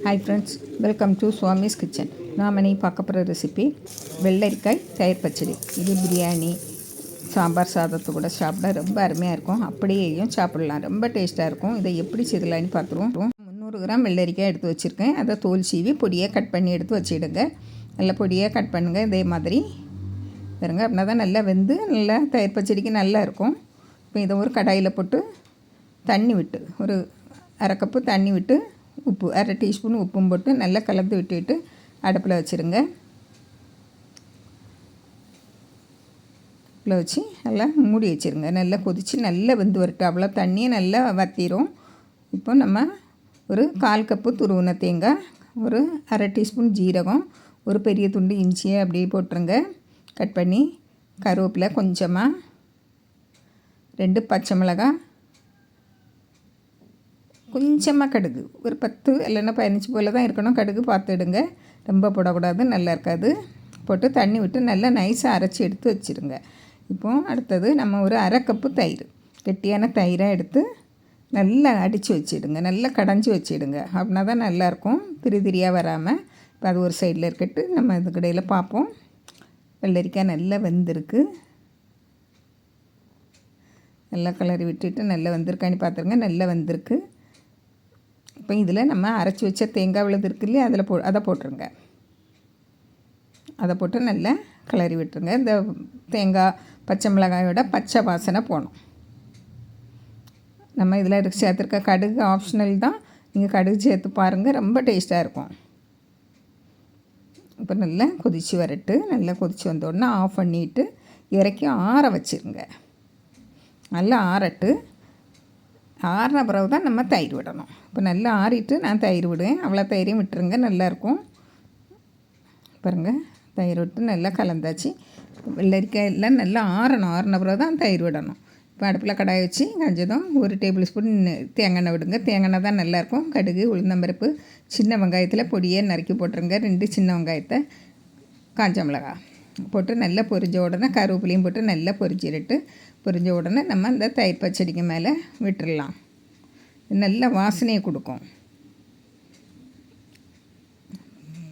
Hi friends, welcome to Swami's kitchen. நாம் இன்னைக்கு பார்க்க போகிற ரெசிபி வெள்ளரிக்காய் தயிர் பச்சடி. இது பிரியாணி, சாம்பார் சாதத்து கூட சாப்பிட ரொம்ப அருமையாக இருக்கும். அப்படியேயும் சாப்பிடலாம், ரொம்ப டேஸ்ட்டாக இருக்கும். இதை எப்படி செய்யலான்னு பார்த்துருவோம். 300 கிராம் வெள்ளரிக்காய் எடுத்து வச்சுருக்கேன். அதை தோல் சீவி பொடியாக கட் பண்ணி எடுத்து வச்சுடுங்க. நல்லா பொடியாக கட் பண்ணுங்கள். இதே மாதிரி பாருங்க, அப்படின்னா தான் நல்லா வெந்து நல்லா தயிர் பச்சடிக்கு நல்லா இருக்கும். இப்போ இதை ஒரு கடாயில் போட்டு தண்ணி விட்டு ஒரு அரை கப்பு தண்ணி விட்டு உப்பு அரை டீஸ்பூன் உப்பும் போட்டு நல்லா கலந்து விட்டுட்டு அடுப்பில் வச்சுருங்க. அடுப்பில் வச்சு நல்லா மூடி வச்சுருங்க. நல்லா கொதித்து நல்லா வெந்து வரட்டும். அவ்வளோ தண்ணியை நல்லா வற்றிடும். இப்போ நம்ம ஒரு 1/4 கப்பு துருவின தேங்காய், ஒரு அரை டீஸ்பூன் ஜீரகம், ஒரு பெரிய துண்டு இஞ்சியை அப்படியே போட்டுருங்க கட் பண்ணி, கருவேப்பிலை கொஞ்சமாக, 2 பச்சை மிளகாய், கொஞ்சமாக கடுகு, ஒரு 10 இல்லைன்னா 15 போல் தான் இருக்கணும். கடுகு பார்த்துடுங்க, ரொம்ப போடக்கூடாது, நல்லா இருக்காது. போட்டு தண்ணி விட்டு நல்லா நைஸாக அரைச்சி எடுத்து வச்சுருங்க. இப்போது அடுத்தது நம்ம ஒரு அரை கப்பு தயிர், கெட்டியான தயிராக எடுத்து நல்லா அடித்து வச்சிடுங்க, நல்லா கடைஞ்சி வச்சிடுங்க. அப்படின்னா தான் நல்லாயிருக்கும், திரியாக வராமல். இப்போ அது ஒரு சைடில் இருக்கட்டு. நம்ம இதுக்கிடையில் பார்ப்போம். வெள்ளரிக்காய் நல்லா வெந்திருக்கு. நல்லா கிளறி விட்டுட்டு நல்லா வெந்திருக்கான்னு பார்த்துருங்க. நல்லா வெந்திருக்கு. இப்போ இதில் நம்ம அரைச்சி வச்ச தேங்காய் விழுது இருக்கு இல்லையா, அதை போட்டுருங்க. அதை போட்டு நல்லா கிளறி விட்டுருங்க. இந்த தேங்காய் பச்சை மிளகாயோட பச்சை வாசனை போகணும். நம்ம இதில் சேர்த்துருக்க கடுகு ஆப்ஷனல் தான், நீங்கள் கடுகு சேர்த்து பாருங்கள், ரொம்ப டேஸ்ட்டாக இருக்கும். இப்போ நல்லா கொதித்து வரட்டு. நல்லா கொதித்து வந்தோடனே ஆஃப் பண்ணிவிட்டு இறக்கி ஆற வச்சுருங்க. நல்லா ஆறட்டு. ஆறின பிறகு தான் நம்ம தயிர் விடணும். இப்போ நல்லா ஆறிட்டு நான் தயிர் விடுவேன். அவ்வளோ தயிரையும் விட்டுருங்க, நல்லாயிருக்கும். பாருங்கள், தயிர் விட்டு நல்லா கலந்தாச்சு. வெள்ளரிக்காய் எல்லாம் நல்லா ஆறணும். ஆறின பிறகு தான் தயிர் விடணும். இப்போ அடுப்பில் கடாய் வச்சு காஞ்சதும் 1 டேபிள் ஸ்பூன் தேங்காய் எண்ணெய் விடுங்க. தேங்காய் எண்ணெய் தான் நல்லாயிருக்கும். கடுகு, உளுந்தம்பருப்பு, சின்ன வெங்காயத்தில் பொடியே நறுக்கி போட்டுருங்க. 2 சின்ன வெங்காயத்தை, காஞ்ச மிளகாய் போட்டு நல்லா பொரிஞ்ச உடனே கருவேப்பிலையும் போட்டு நல்லா பொரிஞ்ச உடனே நம்ம இந்த தயிர் பச்சடிக்கு மேலே விட்டுடலாம். நல்ல வாசனையை கொடுக்கும்.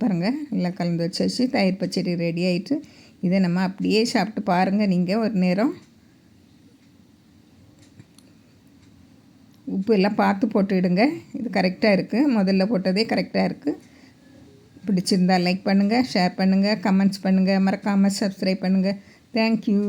பாருங்கள், நல்லா கலந்து வச்சு தயிர் பச்சடி ரெடி ஆகிட்டு. இதை நம்ம அப்படியே சாப்பிட்டு பாருங்கள். நீங்கள் ஒரு நேரம் உப்பு எல்லாம் பார்த்து போட்டுவிடுங்க. இது கரெக்டாக இருக்குது. முதல்ல போட்டதே கரெக்டாக இருக்குது. பிடிச்சிருந்தால் லைக் பண்ணுங்கள், ஷேர் பண்ணுங்கள், கமெண்ட்ஸ் பண்ணுங்கள், மறக்காமல் சப்ஸ்கிரைப் பண்ணுங்கள். தேங்க்யூ.